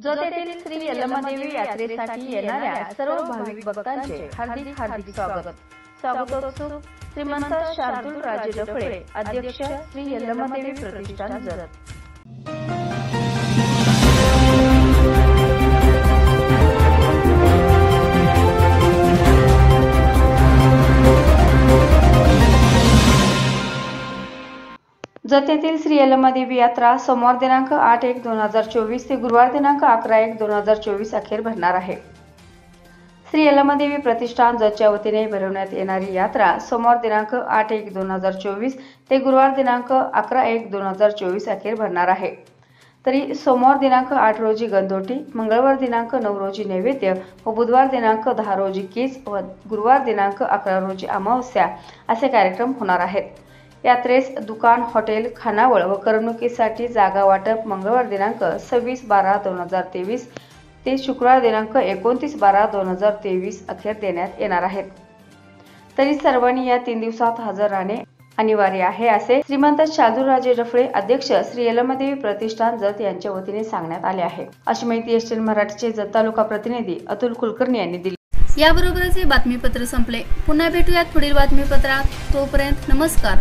जत येथील श्री यल्लमादेवी यात्रेसाठी येणाऱ्या सर्व भाविक भक्तांचे हार्दिक स्वागतोत्सुक श्रीमंत शार्दूल राजे डफळे, अध्यक्ष श्री यल्लमादेवी प्रतिष्ठान जत। जत येथील श्री यल्लमादेवी यात्रा सोमवार दिनांक 8/1/2024 ते गुरुवार दिनांक 11/1/2024 अखेर भरणार आहे। श्री यल्लमादेवी प्रतिष्ठान जतच्या वतीने भरवण्यात येणारी यात्रा सोमवार दिनांक 8/1/2024 ते गुरुवार दिनांक 11/1/2024 अखेर भरणार आहे। तरी सोमवार दिनांक 8 रोजी गंधोटी, मंगळवार दिनांक 9 रोजी नैवेद्य व बुधवार दिनांक 10 रोजी कीच व गुरुवार दिनांक 11 रोजी अमावस्या असे कार्यक्रम होणार आहेत। यात्रेस दुकान, हॉटेल, खानावळ व करमणुकीसाठी जागा वाटप मंगळवार दिनांक 26/12/2023 ते शुक्रवार दिनांक 29/12/2023 अखेर देण्यात येणार आहेत। तरी सर्वांनी या 3 दिवसात हजर राहणे अनिवार्य आहे, असे श्रीमंत शार्दूल राजे डफळे, अध्यक्ष श्री यल्लमादेवी प्रतिष्ठान जत यांच्या वतीने सांगण्यात आले आहे। अशी माहिती एसटीएन मराठीचे जत तालुका प्रतिनिधी अतुल कुलकर्णी यांनी दिली। याबरोबरच हे बातमीपत्र संपले। पुन्हा भेटूयात पुढील बातमीपत्रात। तोपर्यंत नमस्कार।